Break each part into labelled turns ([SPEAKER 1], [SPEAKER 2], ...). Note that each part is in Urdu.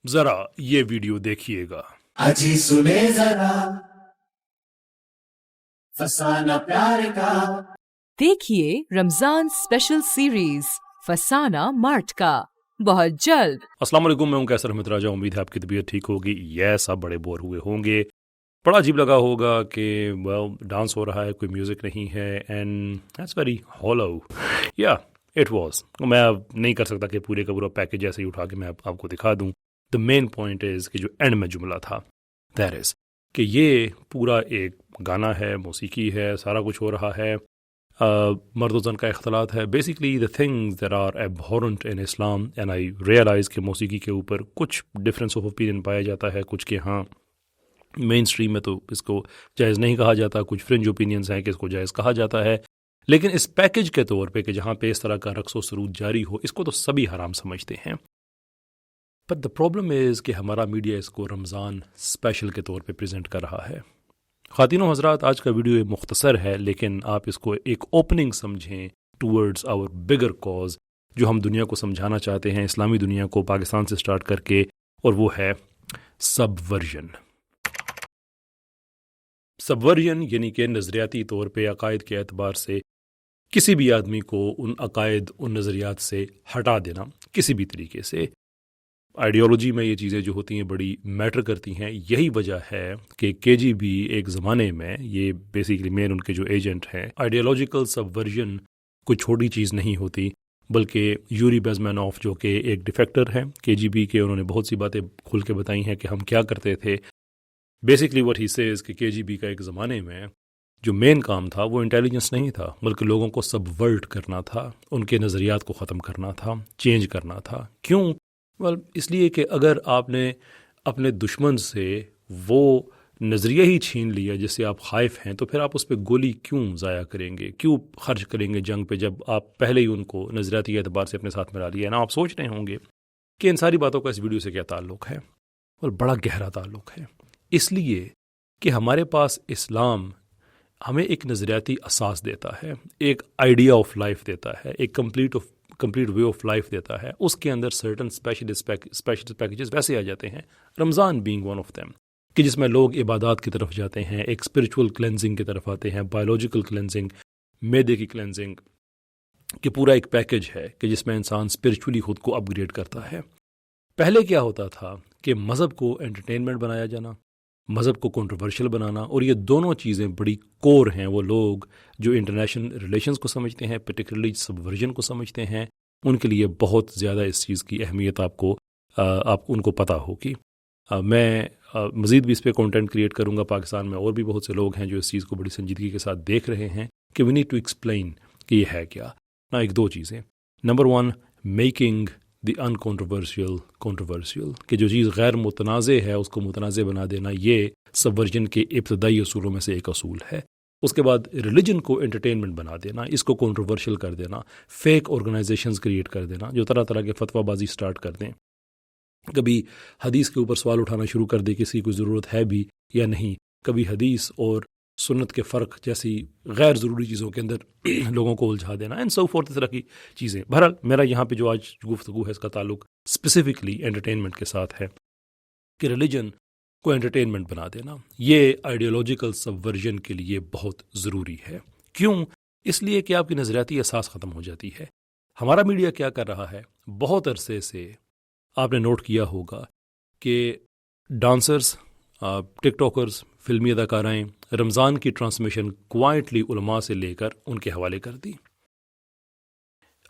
[SPEAKER 1] ذرا یہ ویڈیو دیکھیے گا.
[SPEAKER 2] اجی سنے ذرا فسانہ پیار کا.
[SPEAKER 3] دیکھیے رمضان اسپیشل سیریز فسانہ مارٹ کا بہت جلد.
[SPEAKER 1] السلام علیکم، میں ہوں کیسر احمد راجہ. امید ہے آپ کی طبیعت ٹھیک ہوگی. یس، آپ بڑے بور ہوئے ہوں گے. بڑا عجیب لگا ہوگا کہ ڈانس ہو رہا ہے، کوئی میوزک نہیں ہے، اینڈ دیٹس ویری ہالو. یا اٹ واز. میں اب نہیں کر سکتا کہ پورے کا پورا پیکج ایسے ہی اٹھا کے میں آپ کو دکھا دوں. دا مین پوائنٹ از کہ جو اینڈ میں جملہ تھا دیٹ از کہ یہ پورا ایک گانا ہے، موسیقی ہے، سارا کچھ ہو رہا ہے، مرد و زن کا اختلاط ہے. Basically the things that are abhorrent in Islam, and I realize کہ موسیقی کے اوپر کچھ ڈفرینس آف اوپینین پایا جاتا ہے. کچھ کے ہاں مین اسٹریم میں تو اس کو جائز نہیں کہا جاتا، کچھ فرنج اوپینینز ہیں کہ اس کو جائز کہا جاتا ہے. لیکن اس پیکج کے طور پہ کہ جہاں پہ اس طرح کا رقص و سرود جاری ہو، اس کو تو سبھی حرام سمجھتے ہیں. بٹ دا پرابلم از کہ ہمارا میڈیا اس کو رمضان اسپیشل کے طور پہ پریزنٹ کر رہا ہے. خواتین و حضرات، آج کا ویڈیو مختصر ہے، لیکن آپ اس کو ایک اوپننگ سمجھیں ٹورڈز آور بگر کاز، جو ہم دنیا کو سمجھانا چاہتے ہیں، اسلامی دنیا کو، پاکستان سے سٹارٹ کر کے، اور وہ ہے سبورژن. سبورژن یعنی کہ نظریاتی طور پہ عقائد کے اعتبار سے کسی بھی آدمی کو ان عقائد، ان نظریات سے ہٹا دینا کسی بھی طریقے سے. آئیڈیالوجی میں یہ چیزیں جو ہوتی ہیں بڑی میٹر کرتی ہیں. یہی وجہ ہے کہ KGB ایک زمانے میں، یہ بیسیکلی مین ان کے جو ایجنٹ ہیں، آئیڈیالوجیکل سبورژن کوئی چھوٹی چیز نہیں ہوتی، بلکہ یوری بیزمینوف جو کہ ایک ڈیفیکٹر ہیں KGB کے، انہوں نے بہت سی باتیں کھل کے بتائی ہیں کہ ہم کیا کرتے تھے. بیسکلی واٹ ہی سیز کہ KGB کا ایک زمانے میں جو مین کام تھا وہ انٹیلیجنس نہیں تھا، بلکہ لوگوں کو سبورٹ کرنا تھا، ان کے نظریات کو ختم کرنا تھا، چینج کرنا تھا. کیوں؟ اس لیے کہ اگر آپ نے اپنے دشمن سے وہ نظریہ ہی چھین لیا جس سے آپ خائف ہیں، تو پھر آپ اس پہ گولی کیوں ضائع کریں گے، کیوں خرچ کریں گے جنگ پہ، جب آپ پہلے ہی ان کو نظریاتی اعتبار سے اپنے ساتھ ملا لیا ہے نا. آپ سوچ رہے ہوں گے کہ ان ساری باتوں کا اس ویڈیو سے کیا تعلق ہے، اور بڑا گہرا تعلق ہے. اس لیے کہ ہمارے پاس اسلام ہمیں ایک نظریاتی اساس دیتا ہے، ایک آئیڈیا آف لائف دیتا ہے، ایک کمپلیٹ وے آف لائف دیتا ہے. اس کے اندر سرٹن اسپیشل پیکیجز ویسے آ جاتے ہیں، رمضان بینگ ون آف دیم، کہ جس میں لوگ عبادات کی طرف جاتے ہیں، ایک اسپرچول کلینزنگ کی طرف آتے ہیں، بایولوجیکل کلینزنگ، معدے کی کلینزنگ، کہ پورا ایک پیکج ہے کہ جس میں انسان اسپرچولی خود کو اپ گریڈ کرتا ہے. پہلے کیا ہوتا تھا کہ مذہب کو انٹرٹینمنٹ بنایا جانا، مذہب کو کنٹروورشل بنانا، اور یہ دونوں چیزیں بڑی کور ہیں. وہ لوگ جو انٹرنیشنل ریلیشنز کو سمجھتے ہیں، پرٹیکولرلی سبورژن کو سمجھتے ہیں، ان کے لیے بہت زیادہ اس چیز کی اہمیت آپ ان کو پتہ ہوگی. میں مزید بھی اس پہ کانٹینٹ کریٹ کروں گا. پاکستان میں اور بھی بہت سے لوگ ہیں جو اس چیز کو بڑی سنجیدگی کے ساتھ دیکھ رہے ہیں کہ وی نیڈ ٹو ایکسپلین کہ یہ ہے کیا. ایک دو چیزیں. نمبر 1، میکنگ دی انکانٹروورشل کنٹروورشل، کہ جو چیز غیر متنازع ہے اس کو متنازع بنا دینا، یہ سبورژن کے ابتدائی اصولوں میں سے ایک اصول ہے. اس کے بعد ریلیجن کو انٹرٹینمنٹ بنا دینا، اس کو کنٹروورشل کر دینا، فیک آرگنائزیشنز کریٹ کر دینا جو طرح طرح کے فتویٰ بازی سٹارٹ کر دیں، کبھی حدیث کے اوپر سوال اٹھانا شروع کر دے کسی کو ضرورت ہے بھی یا نہیں، کبھی حدیث اور سنت کے فرق جیسی غیر ضروری چیزوں کے اندر لوگوں کو الجھا دینا، اینڈ سو فورتھ، اس طرح کی چیزیں. بہرحال میرا یہاں پہ جو آج گفتگو ہے اس کا تعلق اسپیسیفکلی انٹرٹینمنٹ کے ساتھ ہے، کہ ریلیجن کو انٹرٹینمنٹ بنا دینا یہ آئیڈیالوجیکل سبورژن کے لیے بہت ضروری ہے. کیوں؟ اس لیے کہ آپ کی نظریاتی اساس ختم ہو جاتی ہے. ہمارا میڈیا کیا کر رہا ہے؟ بہت عرصے سے آپ نے نوٹ کیا ہوگا کہ ڈانسرز، ٹک ٹاکرز، فلمی اداکارائیں رمضان کی ٹرانسمیشن کوائٹلی علماء سے لے کر ان کے حوالے کر دی.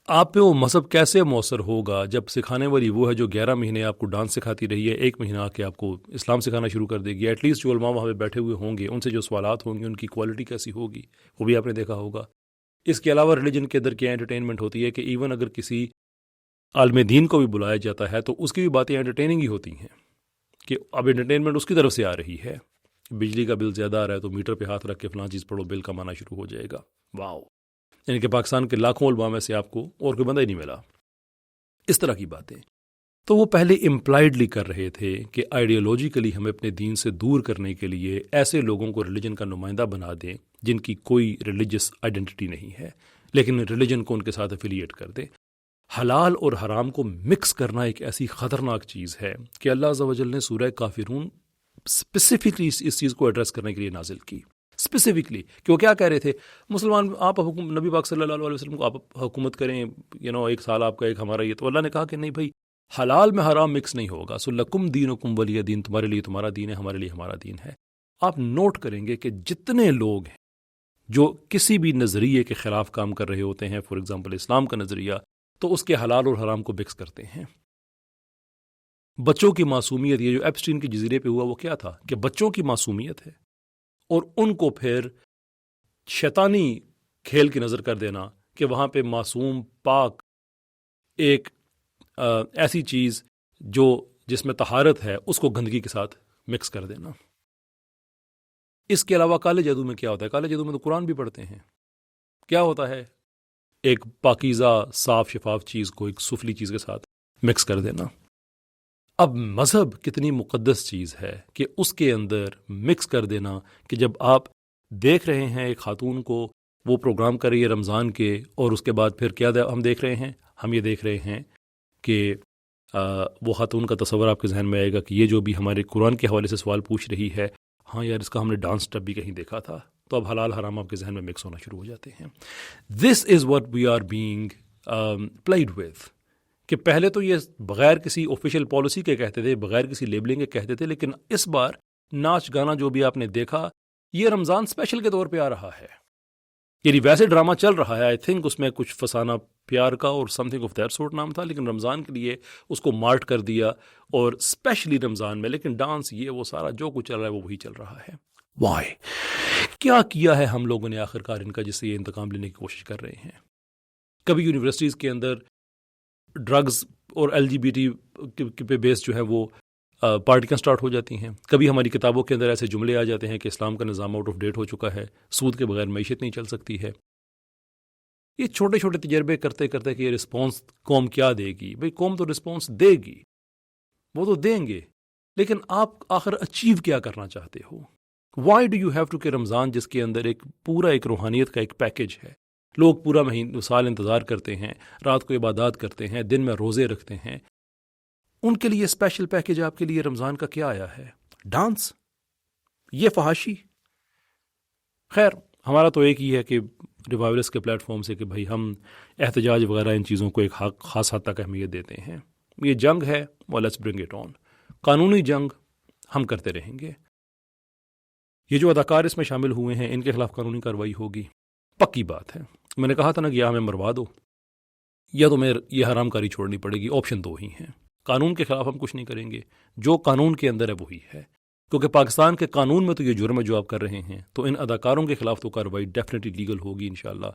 [SPEAKER 1] آپ پہ وہ مذہب کیسے مؤثر ہوگا جب سکھانے والی وہ ہے جو 11 مہینے آپ کو ڈانس سکھاتی رہی ہے، 1 مہینہ آ کے آپ کو اسلام سکھانا شروع کر دے گی. ایٹ لیسٹ جو علماء وہاں پہ بیٹھے ہوئے ہوں گے ان سے جو سوالات ہوں گے ان کی کوالٹی کیسی ہوگی وہ بھی آپ نے دیکھا ہوگا. اس کے علاوہ ریلیجن کے اندر کیا انٹرٹینمنٹ ہوتی ہے کہ ایون اگر کسی عالم دین کو بھی بلایا جاتا ہے تو اس کی بھی باتیں انٹرٹیننگ ہی ہوتی ہیں، کہ اب انٹرٹینمنٹ اس کی طرف سے آ رہی ہے. بجلی کا بل زیادہ آ رہا ہے تو میٹر پہ ہاتھ رکھ کے فلاں چیز پڑھو، بل کم آنا شروع ہو جائے گا. واو! یعنی کہ پاکستان کے لاکھوں علماء میں سے آپ کو اور کوئی بندہ ہی نہیں ملا. اس طرح کی باتیں تو وہ پہلے امپلائڈلی کر رہے تھے کہ آئیڈیالوجیکلی ہمیں اپنے دین سے دور کرنے کے لیے ایسے لوگوں کو ریلیجن کا نمائندہ بنا دیں جن کی کوئی ریلیجس آئیڈینٹی نہیں ہے، لیکن ریلیجن کو ان کے ساتھ افیلیٹ کر دیں. حلال اور حرام کو مکس کرنا ایک ایسی خطرناک چیز ہے کہ اللہ عز و جل نے سورہ کافرون اسپیسیفکلی اس چیز کو ایڈریس کرنے کے لیے نازل کی. اسپیسیفکلی کہ وہ کیا کہہ رہے تھے, مسلمان آپ نبی پاک صلی اللہ علیہ وسلم کو آپ حکومت کریں, ایک سال آپ کا ایک ہمارا, یہ تو اللہ نے کہا کہ نہیں بھائی, حلال میں حرام مکس نہیں ہوگا. سو لکم دینکم ولی دین, تمہارے لیے تمہارا دین ہے, ہمارے لیے ہمارا دین ہے. آپ نوٹ کریں گے کہ جتنے لوگ ہیں جو کسی بھی نظریے کے خلاف کام کر رہے ہوتے ہیں, فار ایگزامپل اسلام کا نظریہ, تو اس کے حلال اور حرام کو مکس کرتے ہیں. بچوں کی معصومیت, یہ جو ایپسٹین کے جزیرے پہ ہوا وہ کیا تھا کہ بچوں کی معصومیت ہے اور ان کو پھر شیطانی کھیل کی نظر کر دینا کہ وہاں پہ معصوم پاک ایک ایسی چیز جس میں طہارت ہے اس کو گندگی کے ساتھ مکس کر دینا. اس کے علاوہ کالے جادو میں کیا ہوتا ہے؟ کالے جادو میں تو قرآن بھی پڑھتے ہیں. کیا ہوتا ہے؟ ایک پاکیزہ صاف شفاف چیز کو ایک سفلی چیز کے ساتھ مکس کر دینا. اب مذہب کتنی مقدس چیز ہے کہ اس کے اندر مکس کر دینا, کہ جب آپ دیکھ رہے ہیں ایک خاتون کو وہ پروگرام کر رہی ہے رمضان کے, اور اس کے بعد پھر کیا ہم دیکھ رہے ہیں, ہم یہ دیکھ رہے ہیں کہ وہ خاتون کا تصور آپ کے ذہن میں آئے گا کہ یہ جو بھی ہمارے قرآن کے حوالے سے سوال پوچھ رہی ہے, ہاں یار اس کا ہم نے ڈانس اسٹیپ بھی کہیں دیکھا تھا. تو اب حلال حرام آپ کے ذہن میں مکس ہونا شروع ہو جاتے ہیں. This is what we are being plied with. کہ پہلے تو یہ بغیر کسی آفیشیل پالیسی کے کہتے تھے, بغیر کسی لیبلنگ کے کہتے تھے, لیکن اس بار ناچ گانا جو بھی آپ نے دیکھا یہ رمضان اسپیشل کے طور پہ آ رہا ہے. یعنی ویسے ڈرامہ چل رہا ہے, آئی تھنک اس میں کچھ فسانہ پیار کا اور some thing of that sort نام تھا, لیکن رمضان کے لیے اس کو مارٹ کر دیا, اور اسپیشلی رمضان میں. لیکن ڈانس یہ وہ سارا جو کچھ چل رہا ہے وہ وہی چل رہا ہے. وائی کیا کیا ہے ہم لوگوں نے آخر کار ان کا, جس سے یہ انتقام لینے کی کوشش کر رہے ہیں. کبھی یونیورسٹیز کے اندر ڈرگز اور LGBT پہ بیس جو ہے وہ پارٹیاں سٹارٹ ہو جاتی ہیں. کبھی ہماری کتابوں کے اندر ایسے جملے آ جاتے ہیں کہ اسلام کا نظام آؤٹ آف ڈیٹ ہو چکا ہے, سود کے بغیر معیشت نہیں چل سکتی ہے. یہ چھوٹے چھوٹے تجربے کرتے کرتے کہ یہ رسپانس قوم کیا دے گی. بھئی قوم تو رسپانس دے گی, وہ تو دیں گے, لیکن آپ آخر اچیو کیا کرنا چاہتے ہو؟ Why do you have to کہ رمضان جس کے اندر ایک پورا ایک روحانیت کا ایک پیکج ہے, لوگ پورا مہینہ سال انتظار کرتے ہیں, رات کو عبادات کرتے ہیں, دن میں روزے رکھتے ہیں, ان کے لیے اسپیشل پیکج آپ کے لیے رمضان کا کیا آیا ہے؟ ڈانس, یہ فحاشی. خیر ہمارا تو ایک ہی ہے کہ ریوائولس کے پلیٹ فارم سے کہ بھائی ہم احتجاج وغیرہ ان چیزوں کو ایک خاص حد تک اہمیت دیتے ہیں. یہ جنگ ہے, لیٹس برنگ اٹ آن. قانونی جنگ ہم کرتے رہیں گے. یہ جو اداکار اس میں شامل ہوئے ہیں ان کے خلاف قانونی کارروائی ہوگی, پکی بات ہے. میں نے کہا تھا نا کہ یا ہمیں مروا دو یا تو میں یہ حرام کاری چھوڑنی پڑے گی, آپشن دو ہی ہیں. قانون کے خلاف ہم کچھ نہیں کریں گے, جو قانون کے اندر ہے وہی ہے, کیونکہ پاکستان کے قانون میں تو یہ جرم ہے جو آپ کر رہے ہیں. تو ان اداکاروں کے خلاف تو کارروائی ڈیفینیٹلی لیگل ہوگی انشاءاللہ.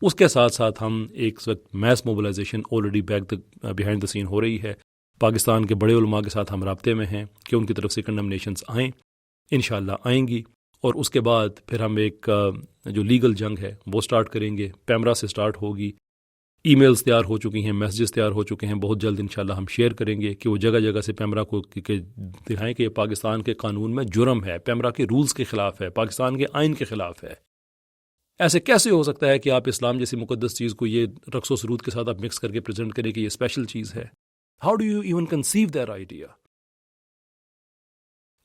[SPEAKER 1] اس کے ساتھ ساتھ ہم ایک وقت mass mobilisation already behind the scene ہو رہی ہے. پاکستان کے بڑے علماء کے ساتھ ہم رابطے میں ہیں کہ ان کی طرف سے کنڈمنیشنز آئیں, انشاءاللہ آئیں گی. اور اس کے بعد پھر ہم ایک جو لیگل جنگ ہے وہ سٹارٹ کریں گے. پیمرا سے سٹارٹ ہوگی, ای میلز تیار ہو چکی ہیں, میسیجز تیار ہو چکے ہیں, بہت جلد انشاءاللہ ہم شیئر کریں گے کہ وہ جگہ جگہ سے پیمرا کو دکھائیں کہ یہ پاکستان کے قانون میں جرم ہے, پیمرا کے رولز کے خلاف ہے, پاکستان کے آئین کے خلاف ہے. ایسے کیسے ہو سکتا ہے کہ آپ اسلام جیسی مقدس چیز کو یہ رقص و سرود کے ساتھ آپ مکس کر کے پریزنٹ کریں کہ یہ اسپیشل چیز ہے؟ How do you even conceive that idea?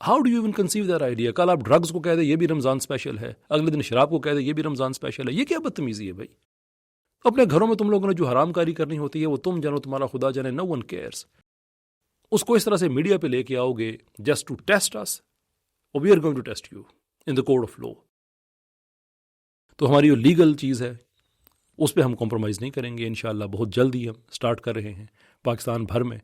[SPEAKER 1] How do you even conceive that idea? کل آپ ڈرگز کو کہہ دیں یہ بھی رمضان اسپیشل ہے, اگلے دن شراب کو کہہ دیں یہ بھی رمضان اسپیشل ہے. یہ کیا بدتمیزی ہے بھائی؟ اپنے گھروں میں تم لوگوں نے جو حرام کاری کرنی ہوتی ہے وہ تم جانو, تمہارا خدا جانے, نو ون کیئرس. اس کو اس طرح سے میڈیا پہ لے کے آؤ گے just to test us, we are going to test you in the court of law. تو ہماری جو لیگل چیز ہے اس پہ ہم کمپرومائز نہیں کریں گے انشاءاللہ. بہت جلدی ہم سٹارٹ کر رہے ہیں پاکستان بھر میں.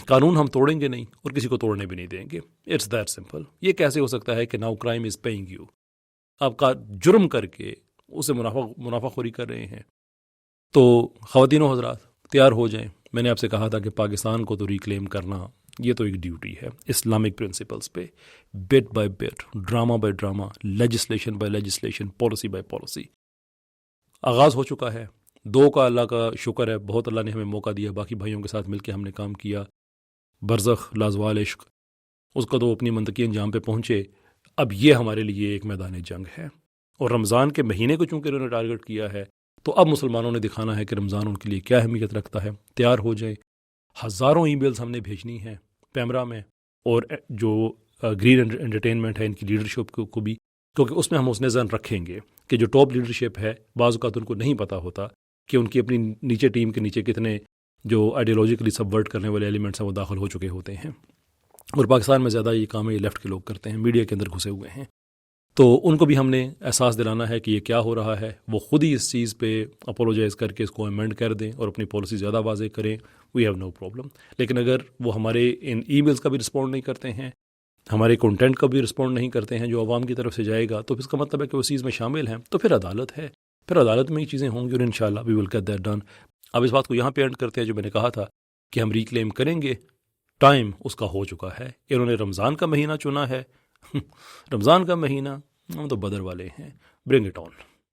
[SPEAKER 1] قانون ہم توڑیں گے نہیں اور کسی کو توڑنے بھی نہیں دیں گے. It's that simple. یہ کیسے ہو سکتا ہے کہ now crime is paying you, آپ کا جرم کر کے اسے منافع خوری کر رہے ہیں. تو خواتین و حضرات تیار ہو جائیں. میں نے آپ سے کہا تھا کہ پاکستان کو تو ریکلیم کرنا یہ تو ایک ڈیوٹی ہے اسلامک پرنسپلز پہ, but by but, drama by drama, legislation by legislation, policy by policy. آغاز ہو چکا ہے. 2 کا اللہ کا شکر ہے, بہت اللہ نے ہمیں موقع دیا, باقی بھائیوں کے ساتھ مل کے ہم نے کام کیا. برزخ, لازوال عشق, اس کا تو اپنی منطقی انجام پہ پہنچے. اب یہ ہمارے لیے ایک میدان جنگ ہے, اور رمضان کے مہینے کو چونکہ انہوں نے ٹارگٹ کیا ہے تو اب مسلمانوں نے دکھانا ہے کہ رمضان ان کے لیے کیا اہمیت رکھتا ہے. تیار ہو جائیں. ہزاروں ای میلز ہم نے بھیجنی ہیں پیمرا میں، اور جو گرین انٹرٹینمنٹ ہے ان کی لیڈرشپ کو بھی، کیونکہ اس میں ہم حسن ظن رکھیں گے کہ جو ٹاپ لیڈرشپ ہے بعض اوقات ان کو نہیں پتہ ہوتا کہ ان کی اپنی نیچے ٹیم کے نیچے کتنے جو آئیڈیالوجیکلی سبورٹ کرنے والے ایلیمنٹس ہیں وہ داخل ہو چکے ہوتے ہیں. اور پاکستان میں زیادہ یہ کام ہے یہ لیفٹ کے لوگ کرتے ہیں، میڈیا کے اندر گھسے ہوئے ہیں. تو ان کو بھی ہم نے احساس دلانا ہے کہ یہ کیا ہو رہا ہے. وہ خود ہی اس چیز پہ اپولوجائز کر کے اس کو امینڈ کر دیں اور اپنی پالیسی زیادہ واضح کریں. We have no problem. لیکن اگر وہ ہمارے ان ای میلز کا بھی رسپونڈ نہیں کرتے ہیں، ہمارے کنٹینٹ کا بھی رسپونڈ نہیں کرتے ہیں جو عوام کی طرف سے جائے گا، تو اس کا مطلب ہے کہ وہ چیز میں شامل ہیں. تو پھر عدالت ہے، پھر عدالت میں یہ چیزیں ہوں گی اور انشاءاللہ وی ول گیٹ دیٹ ڈن. اب اس بات کو یہاں پہ اینڈ کرتے ہیں جو میں نے کہا تھا کہ ہم ریکلیم کریں گے. ٹائم اس کا ہو چکا ہے. انہوں نے رمضان کا مہینہ چنا ہے. رمضان کا مہینہ، ہم تو بدر والے ہیں. Bring it on.